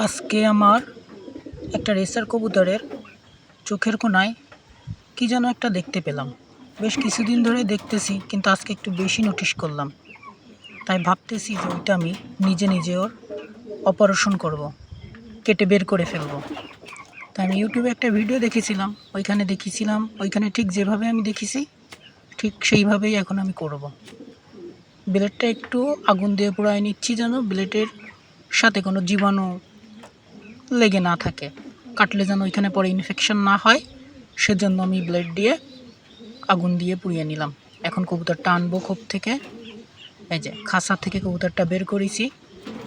আজকে আমার একটা রেসার কবুতরের চোখের কোণায় কী যেন একটা দেখতে পেলাম। বেশ কিছুদিন ধরে দেখতেছি, কিন্তু আজকে একটু বেশি নোটিশ করলাম। তাই ভাবতেছি যে ওইটা আমি নিজে নিজে ওর অপারেশন করব, কেটে বের করে ফেলবো। তাই আমি ইউটিউবে একটা ভিডিও দেখেছিলাম, ওইখানে ঠিক যেভাবে আমি দেখেছি ঠিক সেইভাবেই এখন আমি করব। ব্লেডটা একটু আগুন দিয়ে পোড়ায় নিচ্ছি যেন ব্লেডের সাথে কোনো জীবাণু লেগে না থাকে, কাটলে যেন ওইখানে পরে ইনফেকশন না হয়, সেজন্য আমি ব্লেড দিয়ে আগুন দিয়ে পুড়িয়ে নিলাম। এখন কবুতরটা আনবো খোপ থেকে, এই যে খাঁচা থেকে কবুতরটা বের করেছি।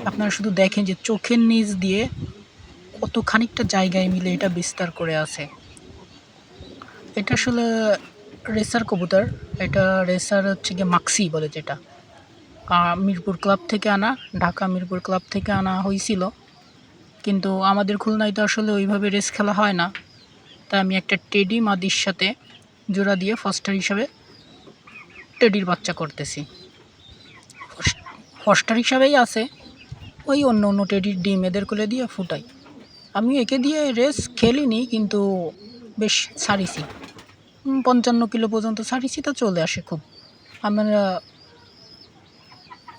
আপনারা শুধু দেখেন যে চোখের নিচ দিয়ে কত খানিকটা জায়গায় মিলে এটা বিস্তার করে আছে। এটা আসলে রেসার কবুতর, এটা রেসার হচ্ছে গিয়ে মাক্সি বলে, যেটা মিরপুর ক্লাব থেকে আনা, ঢাকা মিরপুর ক্লাব থেকে আনা হয়েছিল। কিন্তু আমাদের খুলনায় তো আসলে ওইভাবে রেস খেলা হয় না, তাই আমি একটা টেডি মাদির সাথে জোড়া দিয়ে ফস্টার হিসাবে টেডির বাচ্চা করতেছি। ফস্টার হিসাবেই আছে, ওই অন্য অন্য টেডির ডিম এদের কোলে দিয়ে ফুটাই। আমি একে দিয়ে রেস খেলিনি, কিন্তু বেশ ছাড়িছি, 55 কিলো পর্যন্ত ছাড়িছি, তো চলে আসে খুব। আমরা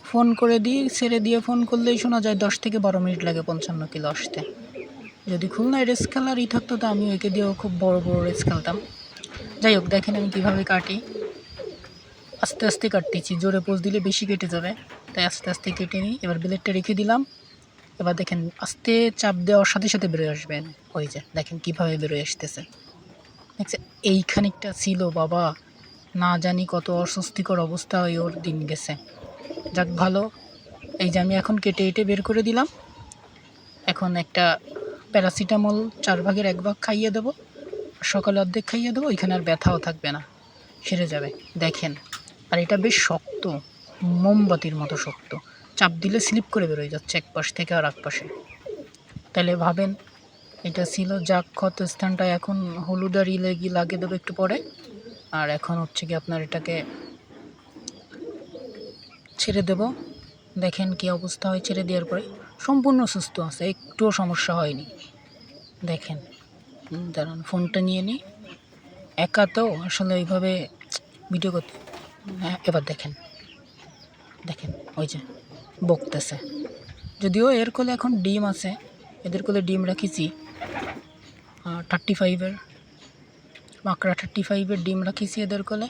ফোন করে দিই, ছেড়ে দিয়ে ফোন করলেই শোনা যায় 10 থেকে 12 মিনিট লাগে 55 কিলো আসতে। যদি খুলনায় রেস খেলারই থাকতো তো আমি একে দিয়েও খুব বড় বড় রেস খেলতাম। যাই হোক, দেখেন আমি কীভাবে কাটি। আস্তে আস্তে কাটতেছি, জোরে পোজ দিলে বেশি কেটে যাবে, তাই আস্তে আস্তে কেটে নিই। এবার ব্লেডটা রেখে দিলাম। এবার দেখেন আস্তে চাপ দেওয়ার সাথে সাথে বেরোয় আসবেন। ওই যে দেখেন কীভাবে বেরোয় আসতেছে, দেখছেন? এই খানিকটা ছিল বাবা, না জানি কত অস্বস্তিকর অবস্থা ওই ওর দিন গেছে। যাক ভালো, এই যে আমি এখন কেটে বের করে দিলাম। এখন একটা প্যারাসিটামল 4 ভাগের 1 ভাগ খাইয়ে দেবো, সকালে অর্ধেক খাইয়ে দেবো, ওইখানে আর ব্যথাও থাকবে না, সেরে যাবে। দেখেন, আর এটা বেশ শক্ত, মোমবাতির মতো শক্ত, চাপ দিলে স্লিপ করে বেরোয় যাচ্ছে এক পাশ থেকে আর এক পাশে। তাহলে ভাবেন, এটা ছিল যাক ক্ষত স্থানটা, এখন হলুদ আর লাগিয়ে দেবো একটু পরে। আর এখন হচ্ছে কি আপনার এটাকে ছেড়ে দেব। দেখেন কি অবস্থা হয় ছেড়ে দেওয়ার পরে, সম্পূর্ণ সুস্থ আছে, একটুও সমস্যা হয়নি। দেখেন, দাঁড়ান ফোনটা নিয়ে নিই, একা তো আসলে এইভাবে ভিডিও করতে। হ্যাঁ, এবার দেখেন দেখেন ওই যে বকতেছে। যদিও এর কোলে এখন ডিম আছে, এদের কোলে ডিম রাখিছি 35-এর, মাকড়া 35-এর ডিম রাখিছি এদের কোলে।